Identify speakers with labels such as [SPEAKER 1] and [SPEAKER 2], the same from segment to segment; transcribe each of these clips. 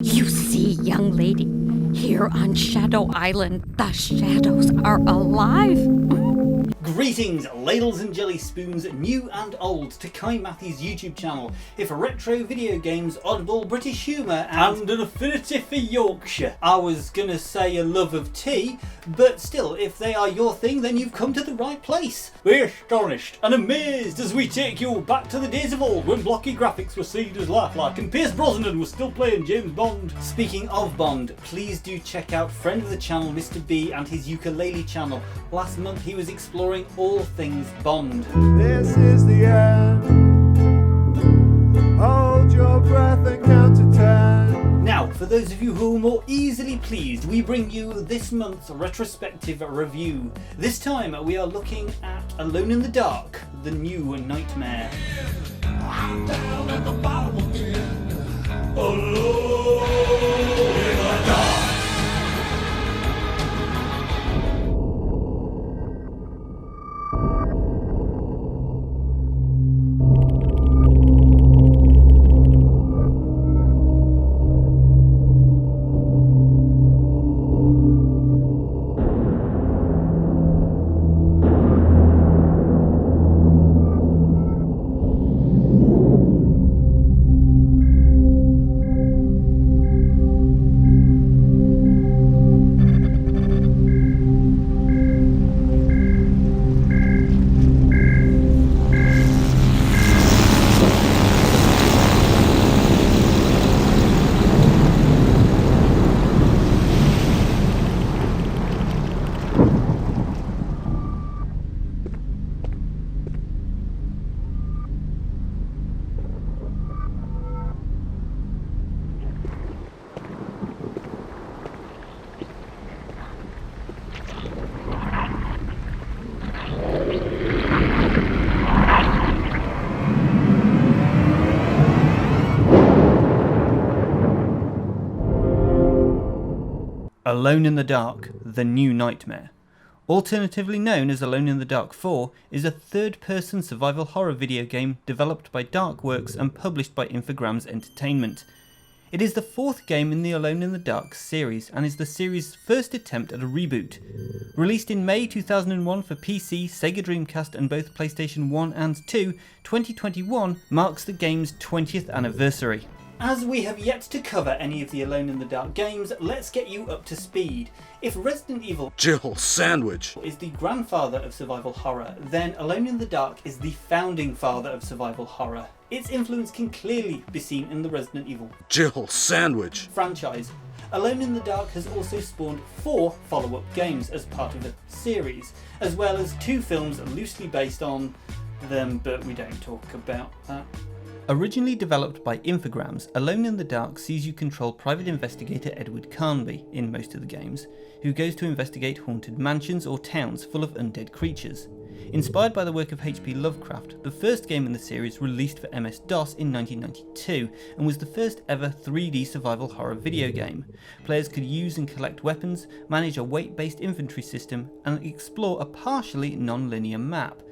[SPEAKER 1] You see, young lady, here on Shadow Island, the shadows are alive.
[SPEAKER 2] Greetings, ladles and jelly spoons, new and old, to Kohigh Mathy's YouTube channel. If retro video games, oddball British humour, and an affinity for Yorkshire. I was gonna say a love of tea, but still, if they are your thing, then you've come to the right place. We're astonished and amazed as we take you back to the days of old when blocky graphics were seen as lifelike and Pierce Brosnan was still playing James Bond. Speaking of Bond, please do check out friend of the channel Mr. B and his Ukulele channel. Last month he was exploring all things Bond.
[SPEAKER 3] This is the end. Hold your breath and count to 10.
[SPEAKER 2] Now, for those of you who are more easily pleased, we bring you this month's retrospective review. This time we are looking at Alone in the Dark, the new nightmare.
[SPEAKER 4] I'm down at the bottom again, alone in the dark.
[SPEAKER 2] Alone in the Dark, the new nightmare, alternatively known as Alone in the Dark 4, is a third-person survival horror video game developed by Darkworks and published by Infogrames Entertainment. It is the fourth game in the Alone in the Dark series and is the series' first attempt at a reboot. Released in May 2001 for PC, Sega Dreamcast and both PlayStation 1 and 2, 2021 marks the game's 20th anniversary. As we have yet to cover any of the Alone in the Dark games, let's get you up to speed. If Resident Evil
[SPEAKER 3] Jill Sandwich
[SPEAKER 2] is the grandfather of survival horror, then Alone in the Dark is the founding father of survival horror. Its influence can clearly be seen in the Resident Evil
[SPEAKER 3] Jill Sandwich
[SPEAKER 2] franchise. Alone in the Dark has also spawned 4 follow-up games as part of the series, as well as 2 films loosely based on them, but we don't talk about that. Originally developed by Infogrames, Alone in the Dark sees you control private investigator Edward Carnby in most of the games, who goes to investigate haunted mansions or towns full of undead creatures. Inspired by the work of H.P. Lovecraft, the first game in the series released for MS-DOS in 1992 and was the first ever 3D survival horror video game. Players could use and collect weapons, manage a weight-based inventory system, and explore a partially non-linear map.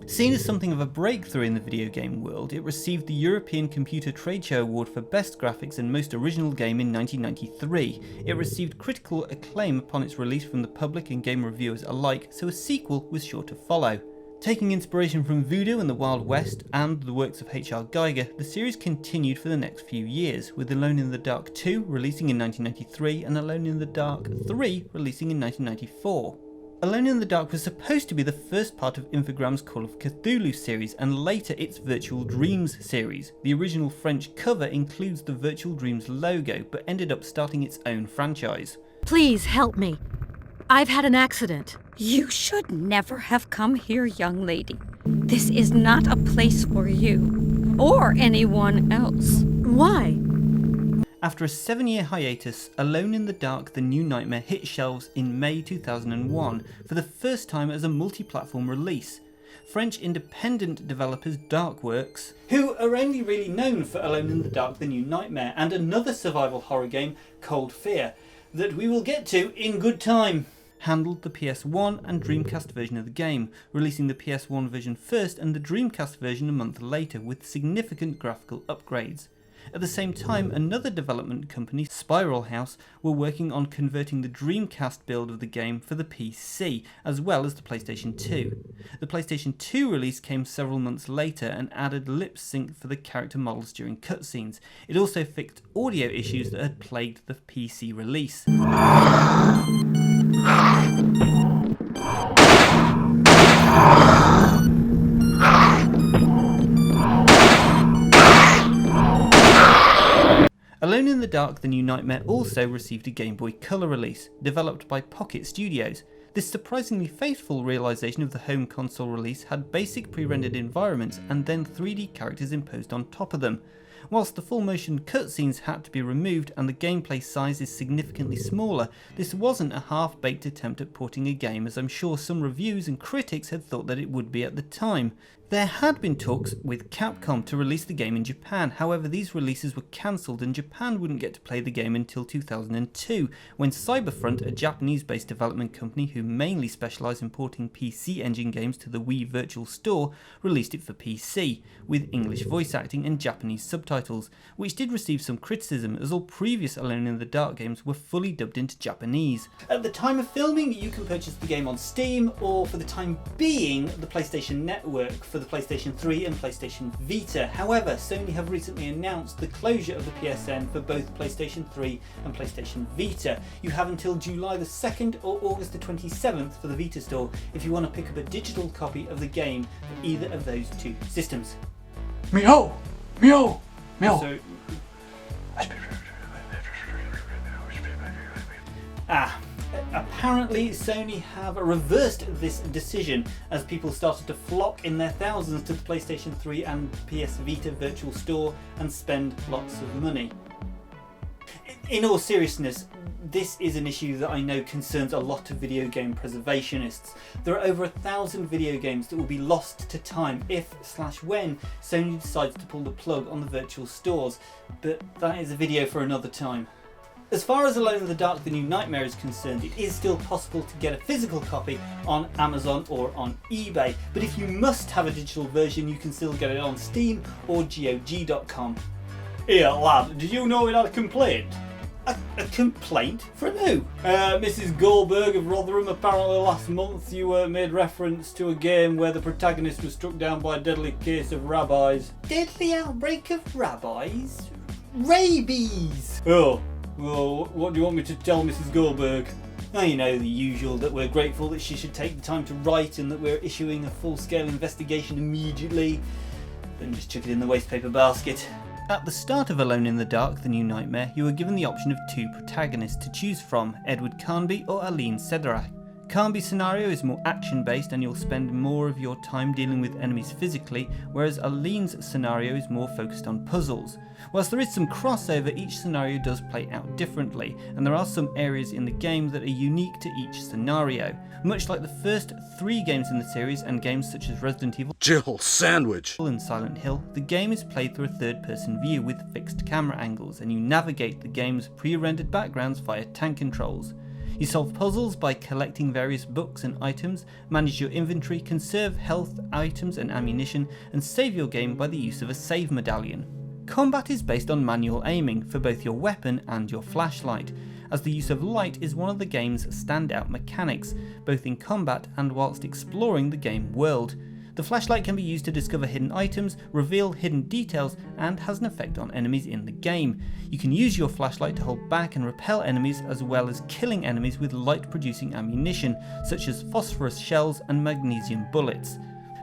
[SPEAKER 2] Seen as something of a breakthrough in the video game world, it received the European Computer Trade Show Award for Best Graphics and Most Original Game in 1993. It received critical acclaim upon its release from the public and game reviewers alike, so a sequel was sure to follow. Taking inspiration from Voodoo and the Wild West and the works of H.R. Giger, the series continued for the next few years, with Alone in the Dark 2 releasing in 1993 and Alone in the Dark 3 releasing in 1994. Alone in the Dark was supposed to be the first part of Infogrames' Call of Cthulhu series and later its Virtual Dreams series. The original French cover includes the Virtual Dreams logo, but ended up starting its own franchise.
[SPEAKER 1] Please help me. I've had an accident. You should never have come here, young lady. This is not a place for you or anyone else. Why?
[SPEAKER 2] After a 7-year hiatus, Alone in the Dark The New Nightmare hit shelves in May 2001 for the first time as a multi-platform release. French independent developers Darkworks, who are only really known for Alone in the Dark The New Nightmare and another survival horror game, Cold Fear, that we will get to in good time, handled the PS1 and Dreamcast version of the game, releasing the PS1 version first and the Dreamcast version a month later with significant graphical upgrades. At the same time, another development company, Spiral House, were working on converting the Dreamcast build of the game for the PC, as well as the PlayStation 2. The PlayStation 2 release came several months later and added lip sync for the character models during cutscenes. It also fixed audio issues that had plagued the PC release. Alone in the Dark: The New Nightmare also received a Game Boy Color release, developed by Pocket Studios. This surprisingly faithful realisation of the home console release had basic pre-rendered environments and then 3D characters imposed on top of them. Whilst the full motion cutscenes had to be removed and the gameplay size is significantly smaller, this wasn't a half-baked attempt at porting a game, as I'm sure some reviews and critics had thought that it would be at the time. There had been talks with Capcom to release the game in Japan, however these releases were cancelled and Japan wouldn't get to play the game until 2002, when Cyberfront, a Japanese-based development company who mainly specialise in porting PC Engine games to the Wii Virtual Store, released it for PC, with English voice acting and Japanese subtitles, which did receive some criticism as all previous Alone in the Dark games were fully dubbed into Japanese. At the time of filming, you can purchase the game on Steam, or for the time being, the PlayStation Network for the PlayStation 3 and PlayStation Vita. However, Sony have recently announced the closure of the PSN for both PlayStation 3 and PlayStation Vita. You have until July the 2nd or August the 27th for the Vita store if you want to pick up a digital copy of the game for either of those two systems.
[SPEAKER 5] Meow! Meow! Meow!
[SPEAKER 2] So, apparently Sony have reversed this decision as people started to flock in their thousands to the PlayStation 3 and PS Vita Virtual Store and spend lots of money. In all seriousness, this is an issue that I know concerns a lot of video game preservationists. There are over 1,000 video games that will be lost to time if/when Sony decides to pull the plug on the virtual stores, but that is a video for another time. As far as Alone in the Dark: The New Nightmare is concerned, it is still possible to get a physical copy on Amazon or on eBay, but if you must have a digital version, you can still get it on Steam or GOG.com. Here lad, did you know it had a complaint? A complaint? From who? Mrs. Goldberg of Rotherham. Apparently last month you made reference to a game where the protagonist was struck down by a deadly case of rabies. Deadly outbreak of rabies? Rabies! Oh. Well, what do you want me to tell Mrs. Goldberg? Oh, you know, the usual, that we're grateful that she should take the time to write and that we're issuing a full-scale investigation immediately. Then just chuck it in the wastepaper basket. At the start of Alone in the Dark: The New Nightmare, you were given the option of two protagonists to choose from, Edward Carnby or Aline Sederach. Carnby's scenario is more action-based and you'll spend more of your time dealing with enemies physically, whereas Aline's scenario is more focused on puzzles. Whilst there is some crossover, each scenario does play out differently, and there are some areas in the game that are unique to each scenario. Much like the first 3 games in the series and games such as Resident Evil
[SPEAKER 3] Jill Sandwich
[SPEAKER 2] and Silent Hill, the game is played through a third-person view with fixed camera angles, and you navigate the game's pre-rendered backgrounds via tank controls. You solve puzzles by collecting various books and items, manage your inventory, conserve health, items and ammunition, and save your game by the use of a save medallion. Combat is based on manual aiming for both your weapon and your flashlight, as the use of light is one of the game's standout mechanics, both in combat and whilst exploring the game world. The flashlight can be used to discover hidden items, reveal hidden details, and has an effect on enemies in the game. You can use your flashlight to hold back and repel enemies, as well as killing enemies with light-producing ammunition, such as phosphorus shells and magnesium bullets.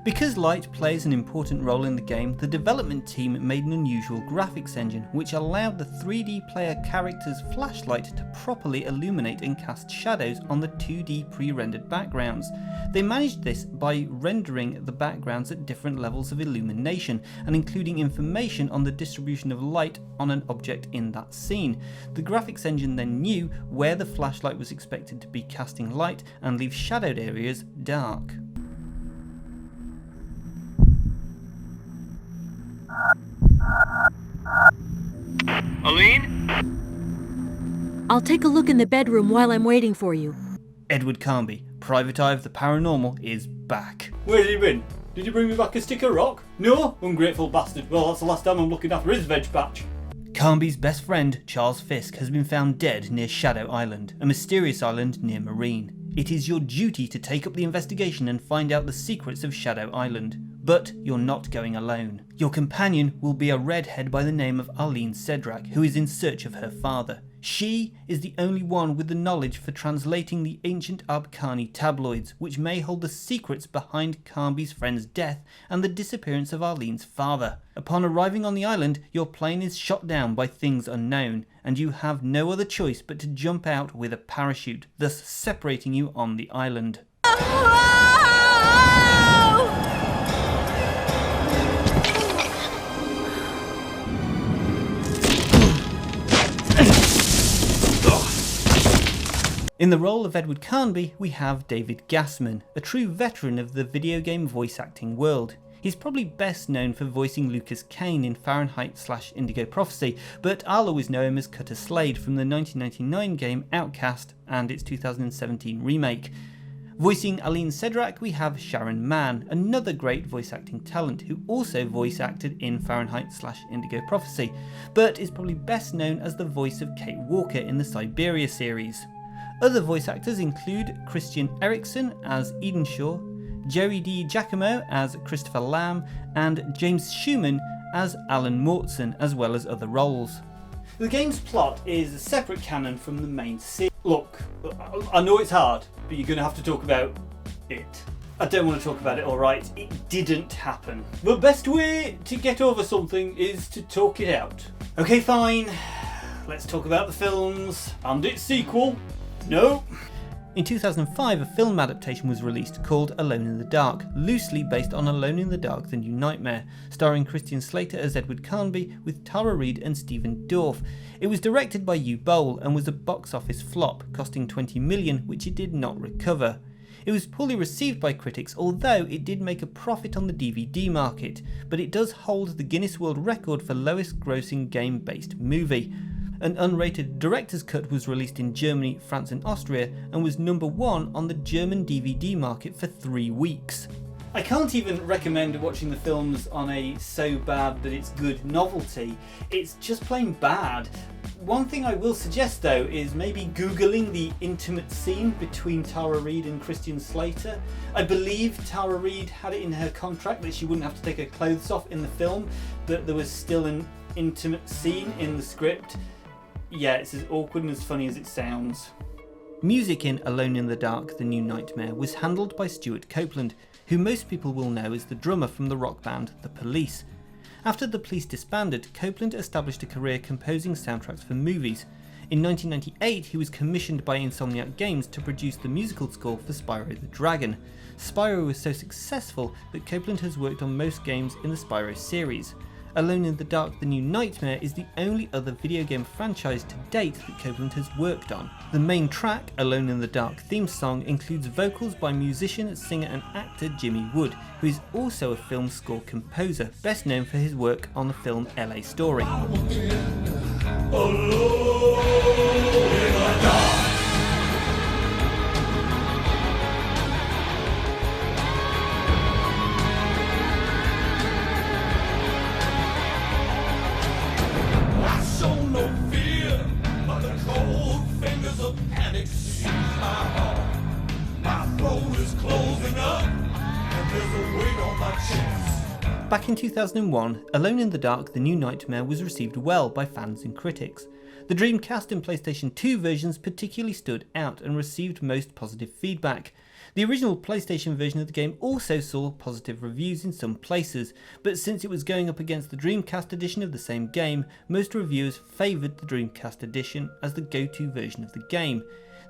[SPEAKER 2] Because light plays an important role in the game, the development team made an unusual graphics engine which allowed the 3D player character's flashlight to properly illuminate and cast shadows on the 2D pre-rendered backgrounds. They managed this by rendering the backgrounds at different levels of illumination and including information on the distribution of light on an object in that scene. The graphics engine then knew where the flashlight was expected to be casting light and leave shadowed areas dark.
[SPEAKER 6] Aline? I'll take a look in the bedroom while I'm waiting for you.
[SPEAKER 2] Edward Carnby, Private Eye of the Paranormal, is back.
[SPEAKER 7] Where's he been? Did you bring me back a stick of rock? No? Ungrateful bastard. Well, that's the last time I'm looking after his veg patch.
[SPEAKER 2] Carnby's best friend, Charles Fisk, has been found dead near Shadow Island, a mysterious island near Marine. It is your duty to take up the investigation and find out the secrets of Shadow Island. But you're not going alone. Your companion will be a redhead by the name of Arlene Cedrak, who is in search of her father. She is the only one with the knowledge for translating the ancient Abkhani tabloids, which may hold the secrets behind Carnby's friend's death and the disappearance of Arlene's father. Upon arriving on the island, your plane is shot down by things unknown, and you have no other choice but to jump out with a parachute, thus separating you on the island. In the role of Edward Carnby, we have David Gassman, a true veteran of the video game voice acting world. He's probably best known for voicing Lucas Kane in Fahrenheit/Indigo Prophecy, but I'll always know him as Cutter Slade from the 1999 game Outcast and its 2017 remake. Voicing Arlene Cedrak, we have Sharon Mann, another great voice acting talent who also voice acted in Fahrenheit/Indigo Prophecy, but is probably best known as the voice of Kate Walker in the Siberia series. Other voice actors include Christian Eriksen as Edenshaw, Jerry D. Giacomo as Christopher Lamb, and James Schumann as Alan Mortson, as well as other roles. The game's plot is a separate canon from the main series. Look, I know it's hard, but you're going to have to talk about it. I don't want to talk about it, alright? It didn't happen. The best way to get over something is to talk it out. Okay, fine. Let's talk about the films and its sequel. No. In 2005, a film adaptation was released called Alone in the Dark, loosely based on Alone in the Dark: The New Nightmare, starring Christian Slater as Edward Carnby with Tara Reid and Stephen Dorff. It was directed by Hugh Bowl and was a box office flop, costing $20 million, which it did not recover. It was poorly received by critics, although it did make a profit on the DVD market, but it does hold the Guinness World Record for lowest grossing game-based movie. An unrated director's cut was released in Germany, France and Austria and was number 1 on the German DVD market for 3 weeks. I can't even recommend watching the films on a so bad that it's good novelty. It's just plain bad. One thing I will suggest though is maybe googling the intimate scene between Tara Reid and Christian Slater. I believe Tara Reid had it in her contract that she wouldn't have to take her clothes off in the film, but there was still an intimate scene in the script. Yeah, it's as awkward and as funny as it sounds. Music in Alone in the Dark: The New Nightmare was handled by Stuart Copeland, who most people will know as the drummer from the rock band The Police. After The Police disbanded, Copeland established a career composing soundtracks for movies. In 1998, he was commissioned by Insomniac Games to produce the musical score for Spyro the Dragon. Spyro was so successful that Copeland has worked on most games in the Spyro series. Alone in the Dark: The New Nightmare is the only other video game franchise to date that Copeland has worked on. The main track, Alone in the Dark theme song, includes vocals by musician, singer and actor Jimmy Wood, who is also a film score composer, best known for his work on the film LA Story. Back in 2001, Alone in the Dark: The New Nightmare was received well by fans and critics. The Dreamcast and PlayStation 2 versions particularly stood out and received most positive feedback. The original PlayStation version of the game also saw positive reviews in some places, but since it was going up against the Dreamcast edition of the same game, most reviewers favoured the Dreamcast edition as the go-to version of the game.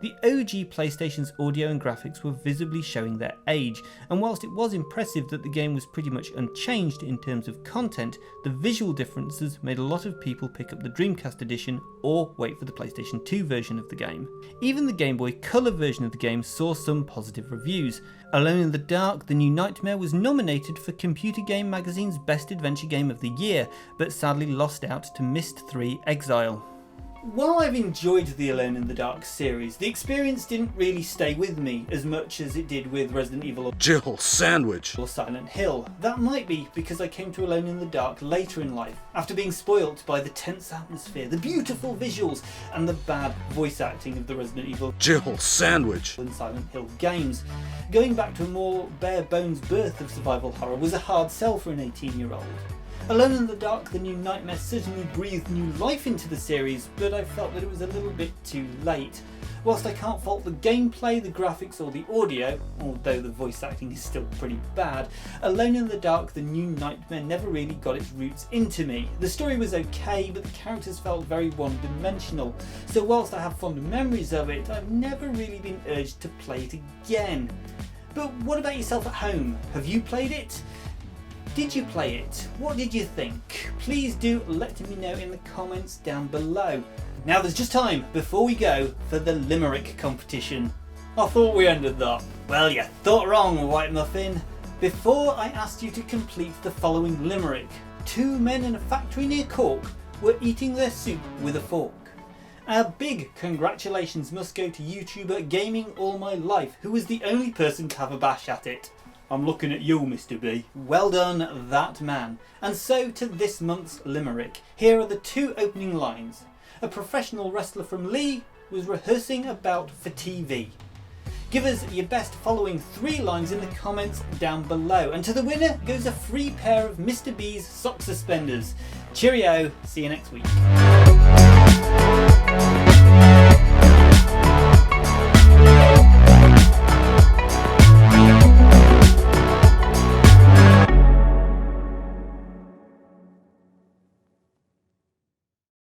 [SPEAKER 2] The OG PlayStation's audio and graphics were visibly showing their age, and whilst it was impressive that the game was pretty much unchanged in terms of content, the visual differences made a lot of people pick up the Dreamcast edition or wait for the PlayStation 2 version of the game. Even the Game Boy Color version of the game saw some positive reviews. Alone in the Dark: The New Nightmare was nominated for Computer Game Magazine's Best Adventure Game of the Year, but sadly lost out to Myst 3 Exile. While I've enjoyed the Alone in the Dark series, the experience didn't really stay with me as much as it did with Resident Evil
[SPEAKER 3] Jill Sandwich.
[SPEAKER 2] or Silent Hill. That might be because I came to Alone in the Dark later in life, after being spoilt by the tense atmosphere, the beautiful visuals, and the bad voice acting of the Resident Evil
[SPEAKER 3] Jill Sandwich.
[SPEAKER 2] and Silent Hill games. Going back to a more bare bones birth of survival horror was a hard sell for an 18-year-old. Alone in the Dark, the new nightmare certainly breathed new life into the series, but I felt that it was a little bit too late. Whilst I can't fault the gameplay, the graphics or the audio, although the voice acting is still pretty bad, Alone in the Dark, the new nightmare never really got its roots into me. The story was okay, but the characters felt very one-dimensional, so whilst I have fond memories of it, I've never really been urged to play it again. But what about yourself at home? Have you played it? Did you play it? What did you think? Please do let me know in the comments down below. Now there's just time before we go for the Limerick competition. I thought we ended that. Well, you thought wrong, White Muffin. Before I asked you to complete the following Limerick, 2 men in a factory near Cork were eating their soup with a fork. A big congratulations must go to YouTuber Gaming All My Life, who was the only person to have a bash at it. I'm looking at you, Mr. B. Well done, that man. And so to this month's Limerick. Here are the 2 opening lines. A professional wrestler from Lee was rehearsing a bout for TV. Give us your best following 3 lines in the comments down below. And to the winner goes a free pair of Mr. B's sock suspenders. Cheerio, see you next week.